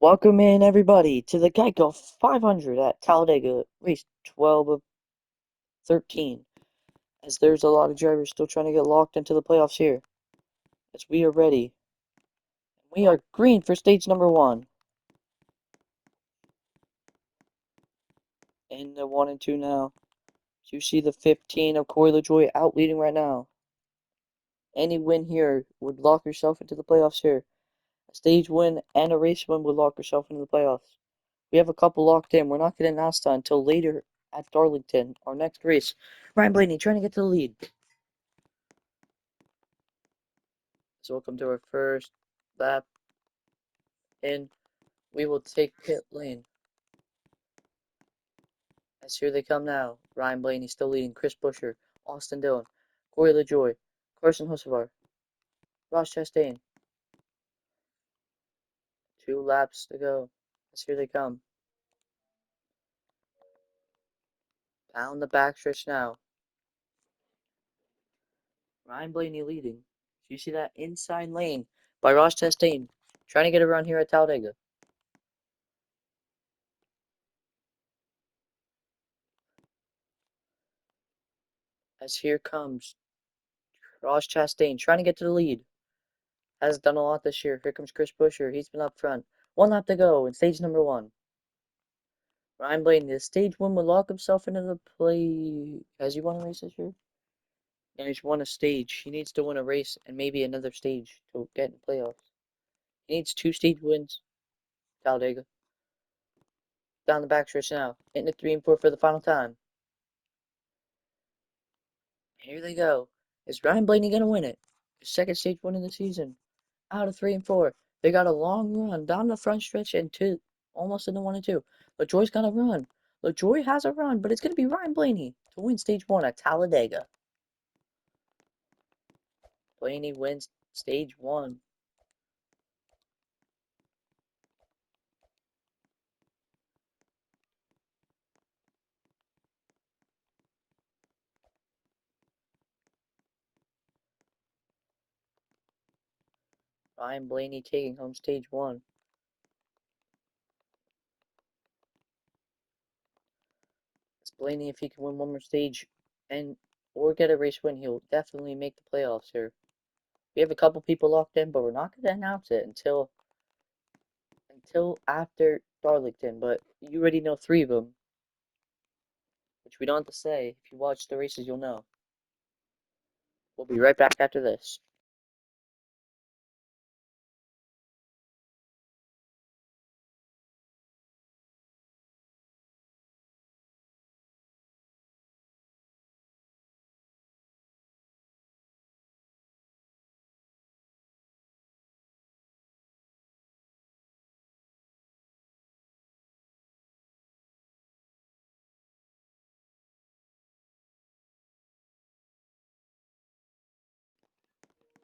Welcome in everybody to the Geico 500 at Talladega, race 12 of 13. As there's a lot of drivers still trying to get locked into the playoffs here. As we are ready. We are green for stage number 1. In the 1 and 2 now. So you see the 15 of Corey LaJoy out leading right now. Any win here would lock yourself into the playoffs here. A stage win and a race win would lock yourself into the playoffs. We have a couple locked in. We're not getting Nascar until later at Darlington, our next race. Ryan Blaney trying to get to the lead. So welcome to our first lap, and we will take pit lane. As here they come now. Ryan Blaney still leading. Chris Buescher, Austin Dillon, Corey LaJoy, Carson Hocevar, Ross Chastain. 2 laps to go. As here they come. Down the backstretch now. Ryan Blaney leading. So you see that inside lane by Ross Chastain, trying to get around here at Talladega. As here comes Ross Chastain, trying to get to the lead. Has done a lot this year. Here comes Chris Buescher. He's been up front. 1 lap to go in stage number 1. Ryan Blaney, the stage one would lock himself into the play. Has he won a race this year? No, he's won a stage. He needs to win a race and maybe another stage to get in playoffs. He needs 2 stage wins. Talladega. Down the backstretch now. Hitting it 3 and 4 for the final time. Here they go. Is Ryan Blaney going to win it? His second stage win of the season. Out of 3 and 4. They got a long run down the front stretch and almost in the 1 and 2. LaJoy's got a run. LaJoy has a run, but it's going to be Ryan Blaney to win stage 1 at Talladega. Blaney wins stage 1. Ryan Blaney taking home stage 1. It's Blaney, if he can win 1 more stage and or get a race win, he'll definitely make the playoffs here. We have a couple people locked in, but we're not going to announce it until after Darlington. But you already know 3 of them, which we don't have to say. If you watch the races, you'll know. We'll be right back after this.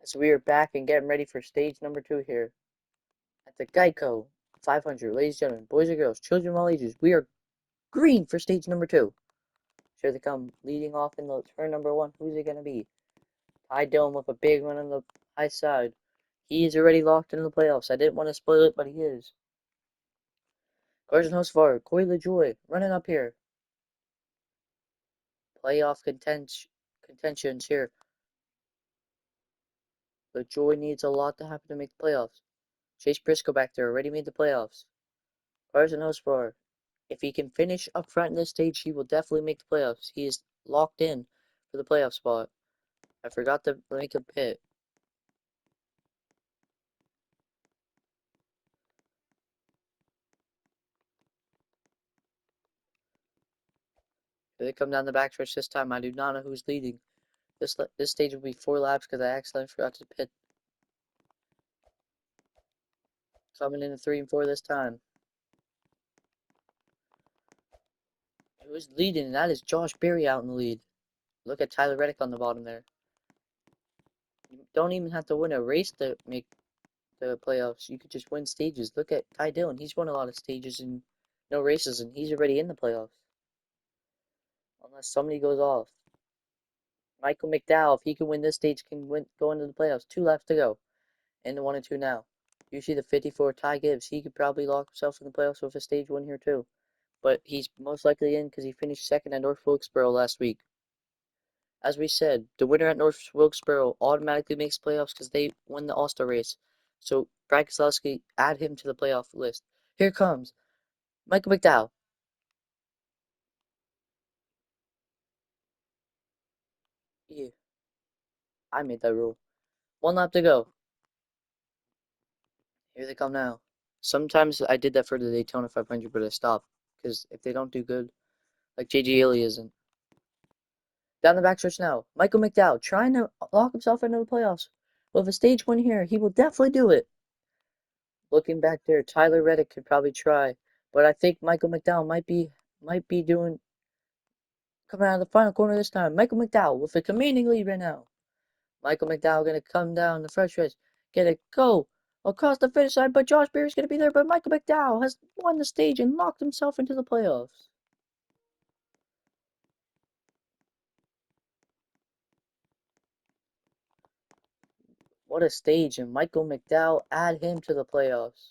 As we are back and getting ready for stage number 2 here at the Geico 500. Ladies and gentlemen, boys and girls, children of all ages, we are green for stage number 2. Here they come, leading off in the turn number 1. Who's it going to be? Ty Dillon with a big one on the high side. He is already locked into the playoffs. I didn't want to spoil it, but he is. Carson Hocevar, Corey LaJoy, running up here. Playoff contentions here. LaJoy needs a lot to happen to make the playoffs. Chase Briscoe back there already made the playoffs. Carson Hocevar, if he can finish up front in this stage, he will definitely make the playoffs. He is locked in for the playoff spot. I forgot to make a pit. Here they come down the backstretch this time. I do not know who's leading. This stage will be 4 laps because I accidentally forgot to pit. Coming in at 3 and 4 this time. Who's leading? That is Josh Berry out in the lead. Look at Tyler Reddick on the bottom there. You don't even have to win a race to make the playoffs. You could just win stages. Look at Ty Dillon. He's won a lot of stages and no races, and he's already in the playoffs. Unless somebody goes off. Michael McDowell, if he can win this stage, can go into the playoffs. 2 laps to go. In the 1 and 2 now. You see the 54 Ty Gibbs. He could probably lock himself in the playoffs with a stage win here too. But he's most likely in because he finished second at North Wilkesboro last week. As we said, the winner at North Wilkesboro automatically makes playoffs because they won the All-Star race. So Brad Keselowski, add him to the playoff list. Here comes Michael McDowell. Yeah, I made that rule. One lap to go. Here they come now. Sometimes I did that for the Daytona 500, but I stopped because if they don't do good, like JG Haley isn't. Down the backstretch now. Michael McDowell trying to lock himself into the playoffs. With a stage win here, he will definitely do it. Looking back there, Tyler Reddick could probably try, but I think Michael McDowell might be doing coming out of the final corner this time. Michael McDowell with a commanding lead right now. Michael McDowell gonna come down the first stretch, gonna go across the finish line, but Josh Berry's gonna be there. But Michael McDowell has won the stage and locked himself into the playoffs. What a stage! And Michael McDowell add him to the playoffs.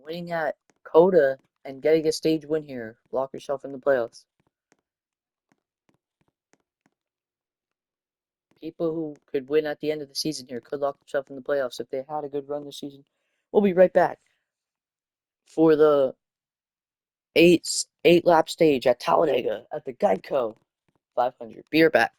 Winning at Coda and getting a stage win here. Lock yourself in the playoffs. People who could win at the end of the season here could lock themselves in the playoffs if they had a good run this season. We'll be right back for the eight lap stage at Talladega at the Geico 500. Be right back.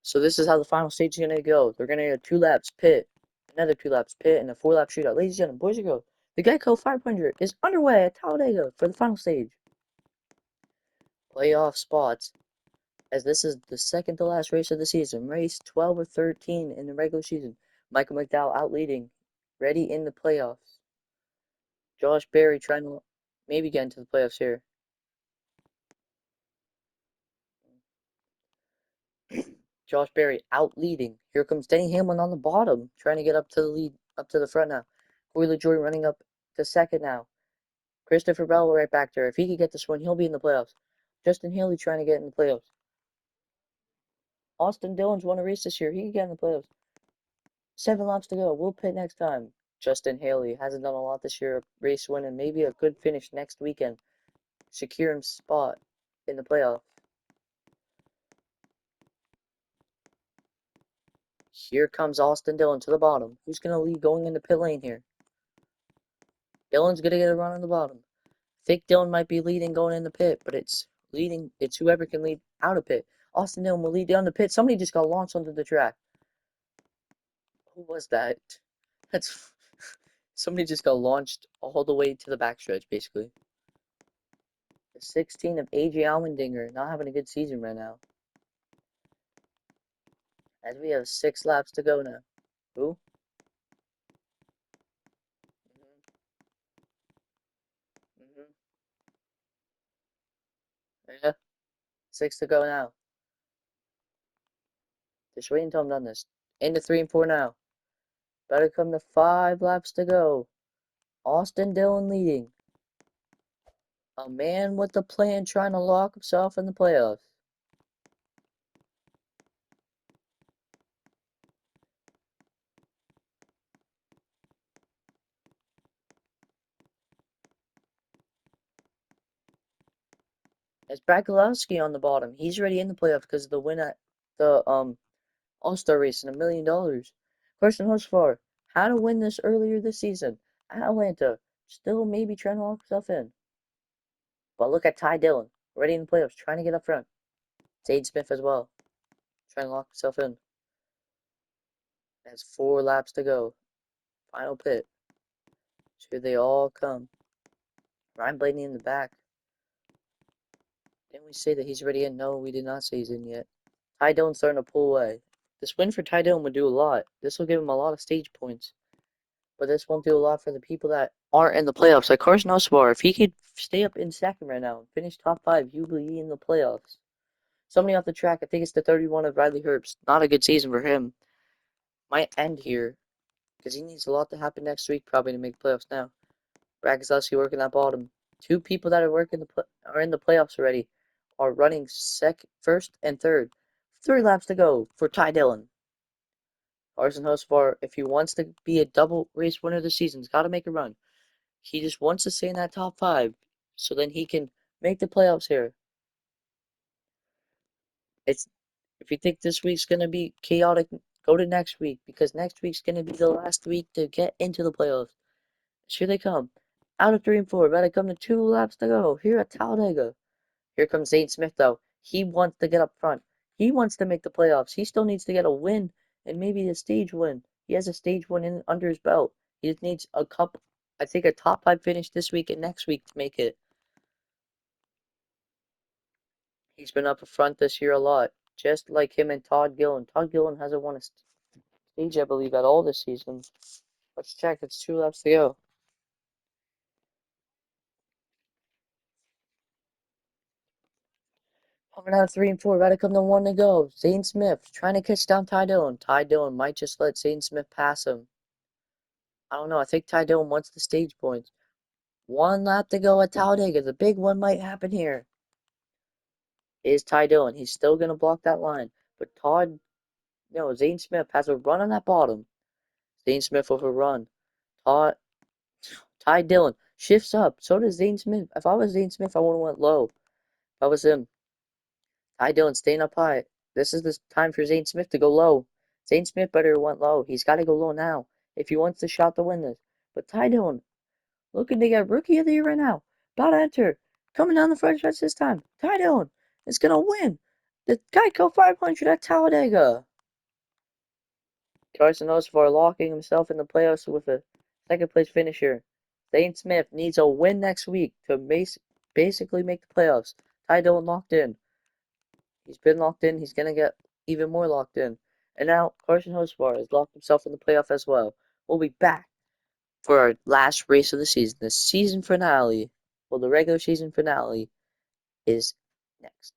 So this is how the final stage is gonna go. They're gonna get 2 laps pit, another 2 laps pit, and a 4 lap shootout. Ladies and gentlemen, boys and girls, the Geico 500 is underway at Talladega for the final stage. Playoff spots, as this is the second to last race of the season, race 12 or 13 in the regular season. Michael McDowell out leading, ready in the playoffs. Josh Berry trying to maybe get into the playoffs here. Josh Berry out leading. Here comes Denny Hamlin on the bottom, trying to get up to the lead, up to the front now. Corey LaJoy running up to second now. Christopher Bell right back there. If he could get this one, he'll be in the playoffs. Justin Haley trying to get in the playoffs. Austin Dillon's won a race this year. He can get in the playoffs. 7 laps to go. We'll pit next time. Justin Haley hasn't done a lot this year. Race win and maybe a good finish next weekend. Secure him spot in the playoffs. Here comes Austin Dillon to the bottom. Who's going to lead going into pit lane here? Dillon's going to get a run on the bottom. Think Dillon might be leading going in the pit, but it's leading. It's whoever can lead out of pit. Austin Dillon will lead down the pit. Somebody just got launched onto the track. Who was that? That's somebody just got launched all the way to the backstretch, basically. The 16 of AJ Allmendinger not having a good season right now. As we have 6 laps to go now. Who? Mm-hmm. Yeah, 6 to go now. Just wait until I'm done this. Into 3 and 4 now. Better come to 5 laps to go. Austin Dillon leading. A man with a plan trying to lock himself in the playoffs. It's Brad Keselowski on the bottom. He's already in the playoffs because of the win at the All-Star race and $1 million. Question host for how to win this earlier this season. At Atlanta, Still maybe trying to lock himself in. But look at Ty Dillon, already in the playoffs, trying to get up front. Zane Smith as well, trying to lock himself in. Has 4 laps to go. Final pit. Here they all come. Ryan Blaney in the back. Didn't we say that he's already in? No, we did not say he's in yet. Ty Dillon's starting to pull away. This win for Ty Dillon would do a lot. This will give him a lot of stage points. But this won't do a lot for the people that aren't in the playoffs. Like Carson Osbar, if he could stay up in second right now and finish top 5, he would be in the playoffs. Somebody off the track, I think it's the 31 of Riley Herbst. Not a good season for him. Might end here because he needs a lot to happen next week probably to make playoffs now. Brad Keselowski working that bottom. 2 people that are in the playoffs already are running first and third. 3 laps to go for Ty Dillon. Carson Hocevar, if he wants to be a double race winner this season, he's got to make a run. He just wants to stay in that top 5 so then he can make the playoffs here. It's If you think this week's going to be chaotic, go to next week because next week's going to be the last week to get into the playoffs. Here they come. Out of 3 and 4, about to come to 2 laps to go here at Talladega. Here comes Zane Smith, though. He wants to get up front. He wants to make the playoffs. He still needs to get a win and maybe a stage win. He has a stage win under his belt. He just needs I think a top 5 finish this week and next week to make it. He's been up front this year a lot, just like him and Todd Gillen. Todd Gillen hasn't won a stage, I believe, at all this season. Let's check. It's 2 laps to go. Coming out of 3 and 4, about to come to 1 to go. Zane Smith trying to catch down Ty Dillon. Ty Dillon might just let Zane Smith pass him. I don't know. I think Ty Dillon wants the stage points. 1 lap to go at Talladega. The big one might happen here. Is Ty Dillon. He's still going to block that line. But Zane Smith has a run on that bottom. Zane Smith with a run. Ty Dillon shifts up. So does Zane Smith. If I was Zane Smith, I would have went low. If I was him. Ty Dillon staying up high. This is the time for Zane Smith to go low. Zane Smith better went low. He's got to go low now if he wants the shot to win this. But Ty Dillon, looking to get Rookie of the Year right now. About to enter. Coming down the front stretch this time. Ty Dillon is going to win the Geico 500 at Talladega. Carson Osvar locking himself in the playoffs with a second place finisher. Zane Smith needs a win next week to basically make the playoffs. Ty Dillon locked in. He's been locked in. He's going to get even more locked in. And now Carson Hocevar has locked himself in the playoff as well. We'll be back for our last race of the season. The season finale, well, the regular season finale is next.